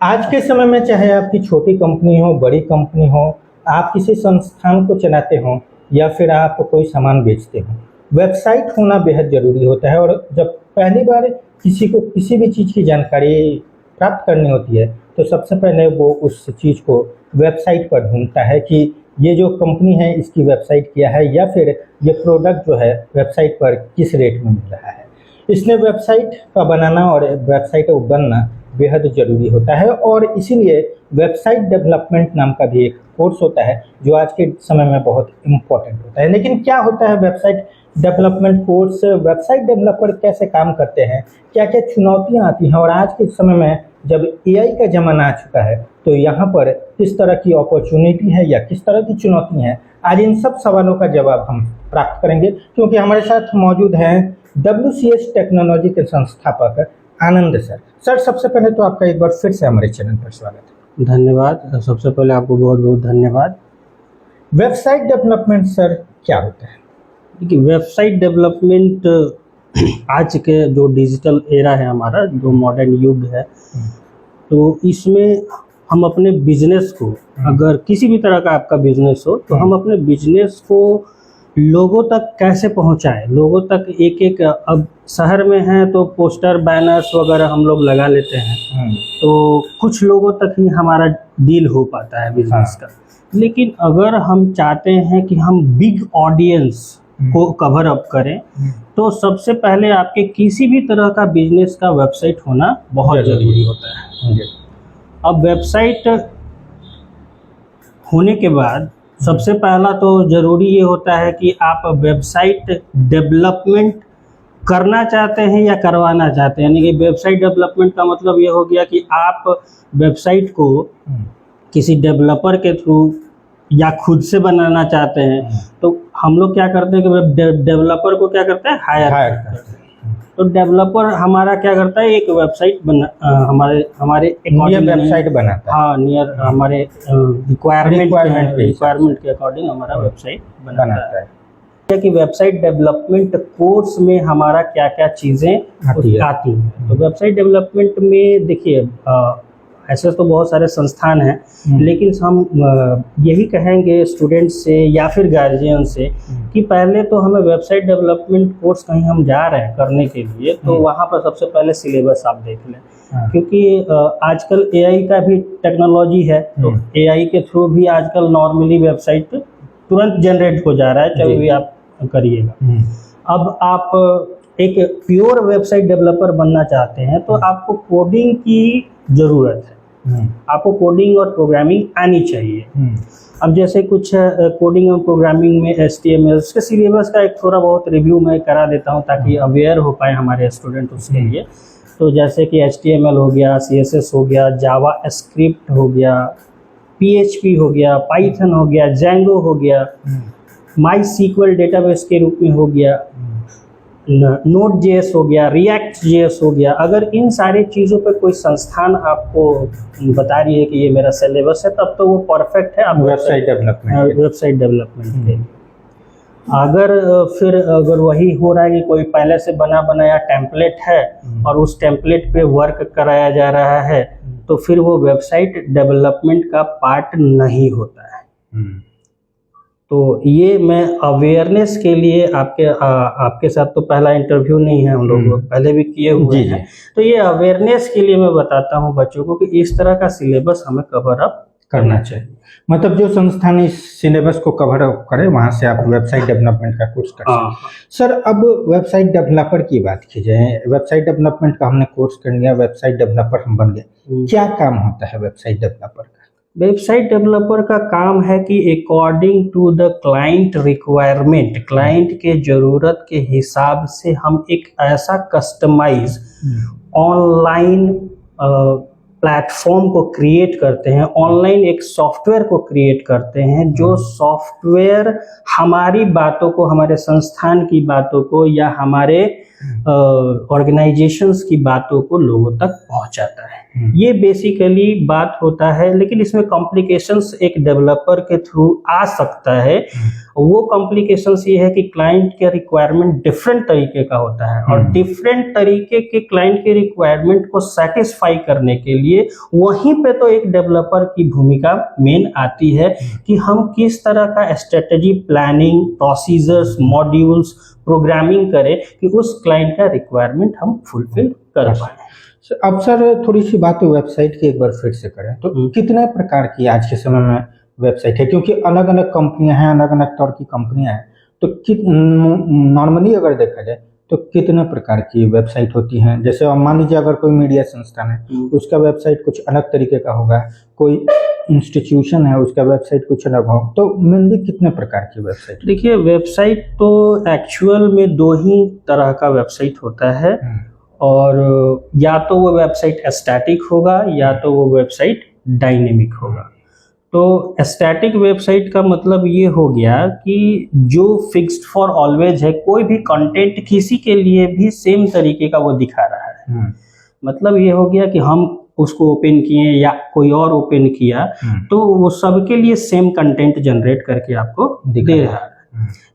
आज के समय में चाहे आपकी छोटी कंपनी हो, बड़ी कंपनी हो, आप किसी संस्थान को चलाते हो या फिर आप कोई सामान बेचते हो, वेबसाइट होना बेहद ज़रूरी होता है। और जब पहली बार किसी को किसी भी चीज़ की जानकारी प्राप्त करनी होती है तो सबसे पहले वो उस चीज़ को वेबसाइट पर ढूंढता है कि ये जो कंपनी है इसकी वेबसाइट क्या है, या फिर ये प्रोडक्ट जो है वेबसाइट पर किस रेट में मिल रहा है। इसलिए वेबसाइट का बनाना और वेबसाइट को बनना बेहद ज़रूरी होता है, और इसीलिए वेबसाइट डेवलपमेंट नाम का भी एक कोर्स होता है जो आज के समय में बहुत इम्पोर्टेंट होता है। लेकिन क्या होता है website development course, website developer कैसे काम करते हैं, क्या क्या चुनौतियां आती हैं, और आज के समय में जब एआई का ज़माना आ चुका है तो यहाँ पर किस तरह की अपॉर्चुनिटी है या किस तरह की चुनौती हैं, आज इन सब सवालों का जवाब हम प्राप्त करेंगे। क्योंकि हमारे साथ मौजूद हैं WCS टेक्नोलॉजी के संस्थापक आनंद सर। सर, सबसे पहले तो आपका एक बार फिर से हमारे चैनल पर स्वागत है। धन्यवाद। सबसे पहले आपको बहुत बहुत धन्यवाद। वेबसाइट डेवलपमेंट सर क्या होता है? देखिए, वेबसाइट डेवलपमेंट आज के जो डिजिटल एरा है हमारा, जो मॉडर्न युग है, तो इसमें हम अपने बिजनेस को, अगर किसी भी तरह का आपका बिजनेस हो, तो हम अपने बिजनेस को लोगों तक कैसे पहुंचाएं। लोगों तक एक एक, अब शहर में हैं तो पोस्टर बैनर्स वगैरह हम लोग लगा लेते हैं, तो कुछ लोगों तक ही हमारा डील हो पाता है बिजनेस का। लेकिन अगर हम चाहते हैं कि हम बिग ऑडियंस को कवर अप करें, तो सबसे पहले आपके किसी भी तरह का बिजनेस का वेबसाइट होना बहुत ज़रूरी होता है। अब वेबसाइट होने के बाद सबसे पहला तो ज़रूरी ये होता है कि आप वेबसाइट डेवलपमेंट करना चाहते हैं या करवाना चाहते हैं। यानी कि वेबसाइट डेवलपमेंट का मतलब ये हो गया कि आप वेबसाइट को किसी डेवलपर के थ्रू या खुद से बनाना चाहते हैं। तो हम लोग क्या करते हैं कि डेवलपर को क्या करते हैं, हायर करते हैं। तो डेवलपर हमारा क्या करता है, एक वेबसाइट बना, हमारे वेबसाइट बनाता है। हाँ, नियर हमारे रिक्वायरमेंट के अकॉर्डिंग हमारा वेबसाइट बनाता है। कि वेबसाइट डेवलपमेंट कोर्स में हमारा क्या क्या चीज़ें आती हैं। तो वेबसाइट डेवलपमेंट में देखिए, ऐसे तो बहुत सारे संस्थान हैं, लेकिन हम यही कहेंगे स्टूडेंट्स से या फिर गार्जियन से कि पहले तो हमें वेबसाइट डेवलपमेंट कोर्स कहीं हम जा रहे हैं करने के लिए, तो वहाँ पर सबसे पहले सिलेबस आप देख लें। क्योंकि आजकल एआई का भी टेक्नोलॉजी है, तो एआई के थ्रू भी आजकल नॉर्मली वेबसाइट तुरंत जनरेट हो जा रहा है, चाहे भी आप करिएगा। अब आप एक प्योर वेबसाइट डेवलपर बनना चाहते हैं तो आपको कोडिंग की ज़रूरत है। आपको कोडिंग और प्रोग्रामिंग आनी चाहिए। अब जैसे कुछ कोडिंग और प्रोग्रामिंग में HTML के सिलेबस का एक थोड़ा बहुत रिव्यू मैं करा देता हूं ताकि अवेयर हो पाए हमारे स्टूडेंट उसके लिए। तो जैसे कि HTML हो गया, CSS हो गया, जावा स्क्रिप्ट हो गया, PHP हो गया, पाइथन हो गया, जेंगो हो गया, MySQL डेटाबेस के रूप में हो गया, Node.js हो गया, React.js हो गया। अगर इन सारी चीज़ों पे कोई संस्थान आपको बता रही है कि ये मेरा सिलेबस है, तब तो वो परफेक्ट है आप वेबसाइट डेवलपमेंट के लिए। अगर वही हो रहा है कि कोई पहले से बना बनाया टेम्पलेट है और उस टेम्पलेट पे वर्क कराया जा रहा है, तो फिर वो वेबसाइट डेवलपमेंट का पार्ट नहीं होता है। तो ये मैं अवेयरनेस के लिए आपके साथ तो पहला इंटरव्यू नहीं है, हम लोग पहले भी किए हुए हैं, तो ये अवेयरनेस के लिए मैं बताता हूँ बच्चों को कि इस तरह का सिलेबस हमें कवर अप करना चाहिए। मतलब जो संस्थान इस सिलेबस को कवर अप करे वहाँ से आप वेबसाइट डेवलपमेंट का कोर्स कर सकते हैं। सर, अब वेबसाइट डेवलपर की बात की जाए, वेबसाइट डेवलपमेंट का हमने कोर्स कर लिया, वेबसाइट डेवलपर हम बन गए, क्या काम होता है वेबसाइट डेवलपर का? वेबसाइट डेवलपर का काम है कि according to the client requirement, client के ज़रूरत के हिसाब से हम एक ऐसा कस्टमाइज ऑनलाइन प्लेटफॉर्म को क्रिएट करते हैं, ऑनलाइन एक सॉफ्टवेयर को क्रिएट करते हैं, जो सॉफ्टवेयर हमारी बातों को, हमारे संस्थान की बातों को या हमारे ऑर्गेनाइजेशंस की बातों को लोगों तक पहुंचाता है। ये बेसिकली बात होता है। लेकिन इसमें कॉम्प्लिकेशंस एक डेवलपर के थ्रू आ सकता है। वो कॉम्प्लिकेशंस ये है कि क्लाइंट के रिक्वायरमेंट डिफरेंट तरीके का होता है, और डिफरेंट तरीके के क्लाइंट के रिक्वायरमेंट को सेटिस्फाई करने के लिए लिए वहीं पे तो एक डेवलपर की भूमिका मेन आती है कि हम किस तरह का strategy, planning, procedures, modules, programming करें कि उस क्लाइंट का रिक्वायरमेंट हम फुलफिल कर पाए। अब सर थोड़ी सी बात वेबसाइट की एक बार फिर से करें तो कितने प्रकार की आज के समय में वेबसाइट है, क्योंकि अलग अलग कंपनियां हैं, अलग अलग तौर की कंपनियां हैं, तो नॉर्मली अगर देखा जाए तो कितने प्रकार की वेबसाइट होती हैं? जैसे अब मान लीजिए अगर कोई मीडिया संस्थान है उसका वेबसाइट कुछ अलग तरीके का होगा, कोई इंस्टीट्यूशन है उसका वेबसाइट कुछ अलग हो, तो मेनली कितने प्रकार की वेबसाइट? देखिए, वेबसाइट तो एक्चुअल में दो ही तरह का वेबसाइट होता है, और या तो वो वेबसाइट स्टैटिक होगा या तो वो वेबसाइट डायनेमिक होगा। तो स्टैटिक वेबसाइट का मतलब ये हो गया कि जो फिक्स्ड फॉर ऑलवेज है, कोई भी कंटेंट किसी के लिए भी सेम तरीके का वो दिखा रहा है। मतलब ये हो गया कि हम उसको ओपन किए या कोई और ओपन किया तो वो सबके लिए सेम कंटेंट जनरेट करके आपको दे रहा है।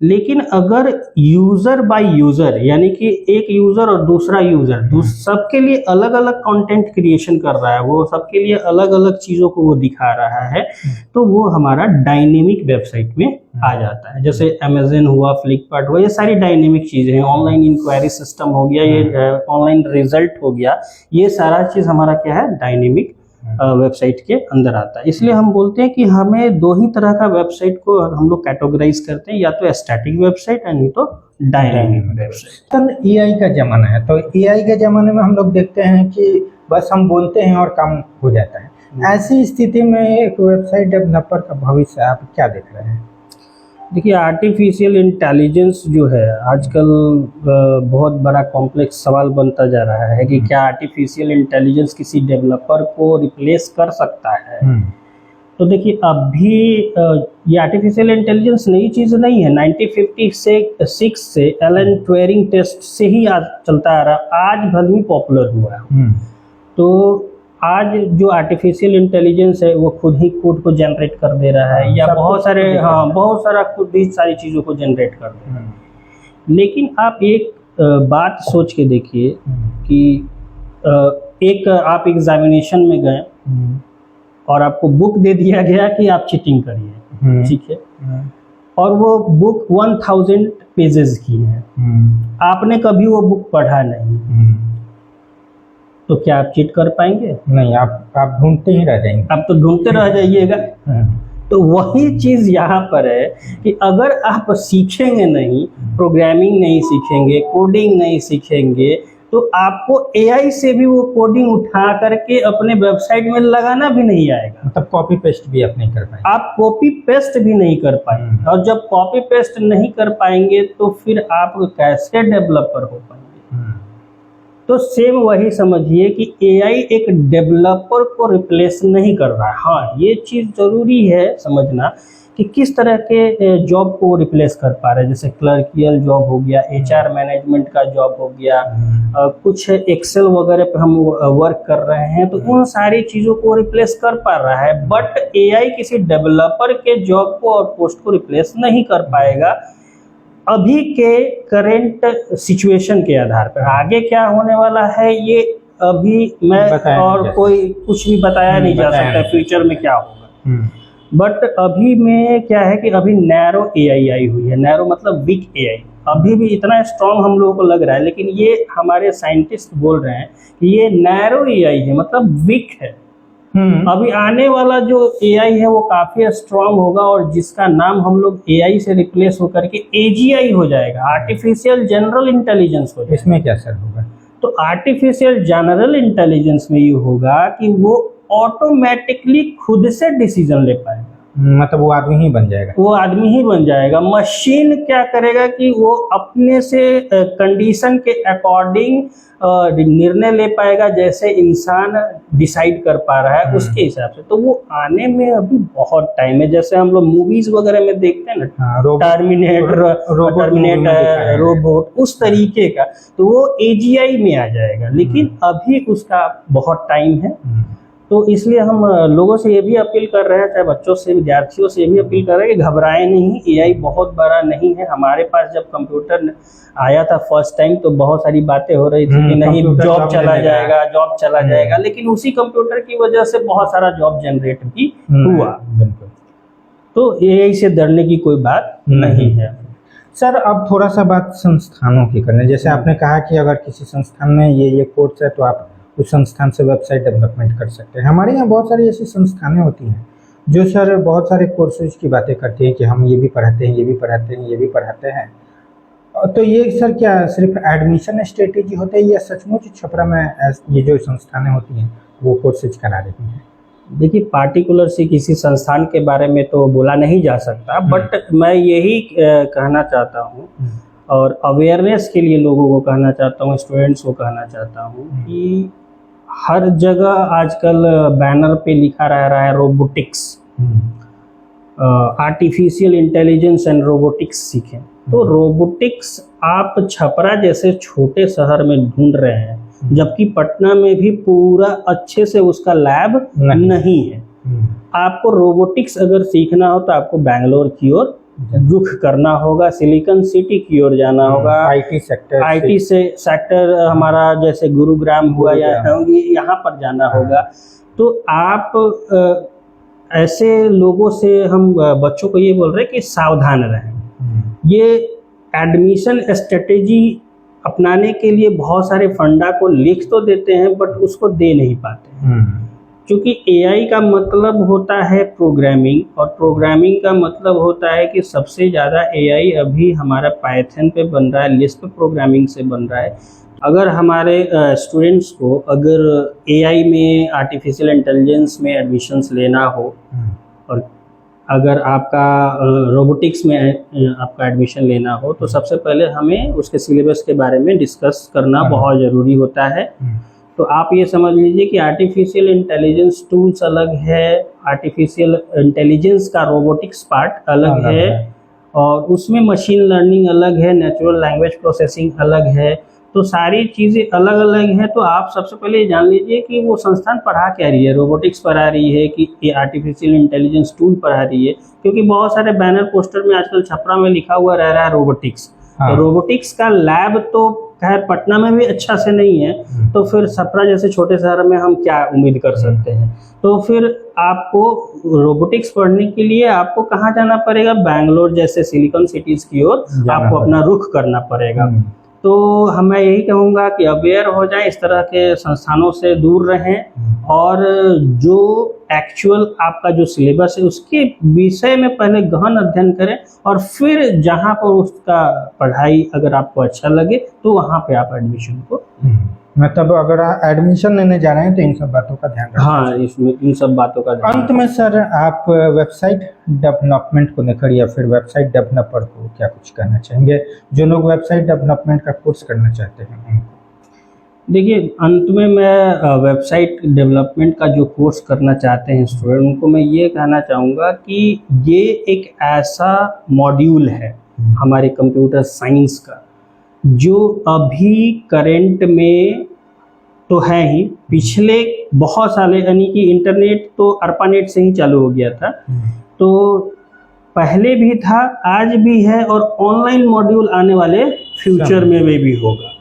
लेकिन अगर यूजर बाय यूजर, यानी कि एक यूजर और दूसरा यूजर सबके लिए अलग अलग कंटेंट क्रिएशन कर रहा है, वो सबके लिए अलग अलग चीजों को वो दिखा रहा है, तो वो हमारा डायनेमिक वेबसाइट में आ जाता है। जैसे अमेज़न हुआ, फ्लिपकार्ट हुआ, ये सारी डायनेमिक चीजें हैं। ऑनलाइन इंक्वायरी सिस्टम हो गया, ये ऑनलाइन रिजल्ट हो गया, ये सारा चीज हमारा क्या है, डायनेमिक वेबसाइट के अंदर आता है। इसलिए हम बोलते हैं कि हमें दो ही तरह का वेबसाइट को हम लोग कैटेगराइज करते हैं, या तो स्टैटिक वेबसाइट या नहीं तो डायनेमिक वेबसाइट। सर एआई का जमाना है, तो एआई के जमाने में हम लोग देखते हैं कि बस हम बोलते हैं और काम हो जाता है। ऐसी स्थिति में एक वेबसाइट डेवलपर का भविष्य आप क्या देख रहे हैं? देखिए, आर्टिफिशियल इंटेलिजेंस जो है आजकल बहुत बड़ा कॉम्प्लेक्स सवाल बनता जा रहा है कि क्या आर्टिफिशियल इंटेलिजेंस किसी डेवलपर को रिप्लेस कर सकता है। तो देखिए, अभी ये आर्टिफिशियल इंटेलिजेंस नई चीज़ नहीं है। 1956 से एलन ट्यूरिंग टेस्ट से ही आज चलता आ रहा, आज भले ही पॉपुलर हुआ है। तो आज जो आर्टिफिशियल इंटेलिजेंस है वो खुद ही कोड को जनरेट कर दे रहा है, या बहुत सारा खुद ही सारी चीज़ों को जनरेट कर दे रहा है। लेकिन आप एक बात सोच के देखिए कि एक आप एग्जामिनेशन में गए और आपको बुक दे दिया गया कि आप चीटिंग करिए, ठीक है, और वो बुक 1000 पेजेस की है, आपने कभी वो बुक पढ़ा नहीं, तो क्या आप चीट कर पाएंगे? नहीं, आप ढूंढते ही रह जाएंगे। आप तो ढूंढते रह जाइएगा। तो वही चीज यहाँ पर है कि अगर आप सीखेंगे नहीं, प्रोग्रामिंग नहीं सीखेंगे, कोडिंग नहीं सीखेंगे, तो आपको एआई से भी वो कोडिंग उठा करके अपने वेबसाइट में लगाना भी नहीं आएगा। मतलब कॉपी पेस्ट भी आप नहीं कर पाएंगे। आप कॉपी पेस्ट भी नहीं कर पाएंगे, और जब कॉपी पेस्ट नहीं कर पाएंगे तो फिर आप कैसे डेवलपर हो पाएंगे? तो सेम वही समझिए कि एआई एक डेवलपर को रिप्लेस नहीं कर रहा है। हाँ, ये चीज़ ज़रूरी है समझना कि किस तरह के जॉब को रिप्लेस कर पा रहे हैं। जैसे क्लर्कियल जॉब हो गया, एचआर मैनेजमेंट का जॉब हो गया, कुछ एक्सेल वगैरह पे हम वर्क कर रहे हैं, तो उन सारी चीज़ों को रिप्लेस कर पा रहा है। बट एआई किसी डेवलपर के जॉब को और पोस्ट को रिप्लेस नहीं कर पाएगा अभी के करेंट सिचुएशन के आधार पर। आगे क्या होने वाला है ये अभी मैं और कोई कुछ भी बताया नहीं जा सकता फ्यूचर में क्या होगा। बट अभी में क्या है कि अभी नैरो एआई आई हुई है। नैरो मतलब वीक एआई। अभी भी इतना स्ट्रॉन्ग हम लोगों को लग रहा है, लेकिन ये हमारे साइंटिस्ट बोल रहे हैं कि ये नैरो एआई है, मतलब वीक है। अभी आने वाला जो एआई है वो काफी स्ट्रांग होगा, और जिसका नाम हम लोग एआई से रिप्लेस होकर के एजीआई हो जाएगा, आर्टिफिशियल जनरल इंटेलिजेंस हो जाएगा। इसमें क्या सर होगा? तो आर्टिफिशियल जनरल इंटेलिजेंस में ये होगा कि वो ऑटोमेटिकली खुद से डिसीजन ले पाएगा। मतलब वो आदमी ही बन जाएगा। वो आदमी ही बन जाएगा। मशीन क्या करेगा कि वो अपने से कंडीशन के अकॉर्डिंग निर्णय ले पाएगा, जैसे इंसान डिसाइड कर पा रहा है उसके हिसाब से। तो वो आने में अभी बहुत टाइम है। जैसे हम लोग मूवीज वगैरह में देखते हैं ना, टर्मिनेटर, रोबोट, उस तरीके का, तो वो एजीआई में आ जाएगा। लेकिन अभी उसका बहुत टाइम है। तो इसलिए हम लोगों से ये भी अपील कर रहे हैं, चाहे बच्चों से, विद्यार्थियों से ये भी अपील कर रहे हैं कि घबराएं नहीं, एआई बहुत बड़ा नहीं है। हमारे पास जब कंप्यूटर आया था फर्स्ट टाइम तो बहुत सारी बातें हो रही थी कि नहीं जॉब चला जाएगा, जॉब चला जाएगा, लेकिन उसी कंप्यूटर की वजह से बहुत सारा जॉब जनरेट भी हुआ। बिल्कुल। तो एआई से डरने की कोई बात नहीं है। सर अब थोड़ा सा बात संस्थानों की करने, जैसे आपने कहा कि अगर किसी संस्थान में ये कोर्स है तो आप उस संस्थान से वेबसाइट डेवलपमेंट कर सकते हैं। हमारे यहाँ बहुत सारी ऐसी संस्थानें होती हैं जो सर बहुत सारे कोर्सेज की बातें करती हैं कि हम ये भी पढ़ाते हैं, ये भी पढ़ाते हैं, ये भी पढ़ाते हैं। तो ये सर क्या सिर्फ एडमिशन स्ट्रेटेजी होता है या सचमुच छपरा में ये जो संस्थानें होती हैं वो कोर्सेज करा रही हैं? देखिए, पार्टिकुलर से किसी संस्थान के बारे में तो बोला नहीं जा सकता, बट मैं यही कहना चाहता हूँ और अवेयरनेस के लिए लोगों को कहना चाहता हूँ, स्टूडेंट्स को कहना चाहता हूँ कि हर जगह आजकल बैनर पे लिखा रह रहा है robotics, artificial intelligence and robotics सीखें। तो रोबोटिक्स आप छपरा जैसे छोटे शहर में ढूंढ रहे हैं, जबकि पटना में भी पूरा अच्छे से उसका लैब नहीं है। आपको रोबोटिक्स अगर सीखना हो तो आपको बैंगलोर की ओर रुख करना होगा, सिलिकॉन सिटी की ओर जाना होगा, आईटी सेक्टर हमारा जैसे गुरुग्राम हुआ या यहाँ पर जाना होगा। तो आप ऐसे लोगों से हम बच्चों को ये बोल रहे हैं कि सावधान रहें। ये एडमिशन स्ट्रेटेजी अपनाने के लिए बहुत सारे फंडा को लिख तो देते हैं बट उसको दे नहीं पाते, क्योंकि एआई का मतलब होता है प्रोग्रामिंग, और प्रोग्रामिंग का मतलब होता है कि सबसे ज़्यादा एआई अभी हमारा पाइथन पे बन रहा है, लिस्प प्रोग्रामिंग से बन रहा है। अगर हमारे स्टूडेंट्स को अगर एआई में, आर्टिफिशियल इंटेलिजेंस में एडमिशन्स लेना हो और अगर आपका रोबोटिक्स में आपका एडमिशन लेना हो तो सबसे पहले हमें उसके सिलेबस के बारे में डिस्कस करना बहुत ज़रूरी होता है। तो आप ये समझ लीजिए कि आर्टिफिशियल इंटेलिजेंस टूल्स अलग है, आर्टिफिशियल इंटेलिजेंस का रोबोटिक्स पार्ट अलग है, और उसमें मशीन लर्निंग अलग है, नेचुरल लैंग्वेज प्रोसेसिंग अलग है। तो सारी चीज़ें अलग अलग हैं। तो आप सबसे पहले ये जान लीजिए कि वो संस्थान पढ़ा क्या रही है, रोबोटिक्स पढ़ा रही है कि ये आर्टिफिशियल इंटेलिजेंस टूल पढ़ा रही है, क्योंकि बहुत सारे बैनर पोस्टर में आजकल छपरा में लिखा हुआ रह रहा है रोबोटिक्स। तो रोबोटिक्स का लैब तो खैर पटना में भी अच्छा से नहीं है, तो फिर छपरा जैसे छोटे शहर में हम क्या उम्मीद कर सकते हैं। तो फिर आपको रोबोटिक्स पढ़ने के लिए आपको कहाँ जाना पड़ेगा, बैंगलोर जैसे सिलिकॉन सिटीज की ओर आपको अपना रुख करना पड़ेगा। तो मैं यही कहूँगा कि अवेयर हो जाए, इस तरह के संस्थानों से दूर रहें, और जो एक्चुअल आपका जो सिलेबस है उसके विषय में पहले गहन अध्ययन करें, और फिर जहाँ पर उसका पढ़ाई अगर आपको अच्छा लगे तो वहाँ पे आप एडमिशन को मतलब अगर आप एडमिशन लेने जा रहे हैं तो इन सब बातों का ध्यान रखें। हाँ, इसमें इन सब बातों का ध्यान। अंत में सर आप वेबसाइट डेवलपमेंट को लेकर या फिर वेबसाइट डेवलपर को क्या कुछ कहना चाहेंगे, जो लोग वेबसाइट डेवलपमेंट का कोर्स करना चाहते हैं? देखिए, अंत में मैं वेबसाइट डेवलपमेंट का जो कोर्स करना चाहते हैं स्टूडेंट, उनको मैं ये कहना चाहूँगा कि ये एक ऐसा मॉड्यूल है हमारे कंप्यूटर साइंस का जो अभी करंट में तो है ही, पिछले बहुत साले यानी कि इंटरनेट तो ARPANET से ही चालू हो गया था, तो पहले भी था, आज भी है, और ऑनलाइन मॉड्यूल आने वाले फ्यूचर में भी होगा।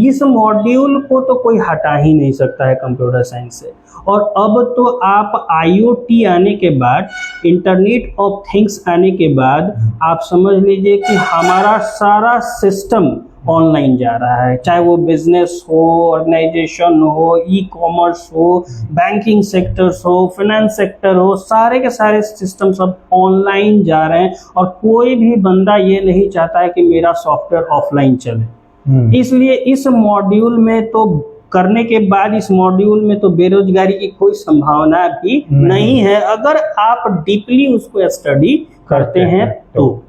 इस मॉड्यूल को तो कोई हटा ही नहीं सकता है कंप्यूटर साइंस से। और अब तो आप IoT आने के बाद, इंटरनेट ऑफ थिंग्स आने के बाद, आप समझ लीजिए कि हमारा सारा सिस्टम ऑनलाइन जा रहा है, चाहे वो बिजनेस हो, ऑर्गेनाइजेशन हो, ई-कॉमर्स हो, बैंकिंग सेक्टर्स हो, फाइनेंस सेक्टर हो, सारे के सारे सिस्टम सब ऑनलाइन जा रहे हैं। और कोई भी बंदा ये नहीं चाहता है कि मेरा सॉफ्टवेयर ऑफलाइन चले। इसलिए इस मॉड्यूल में तो करने के बाद इस मॉड्यूल में तो बेरोजगारी की कोई संभावना भी नहीं है, अगर आप डीपली उसको स्टडी करते हैं तो।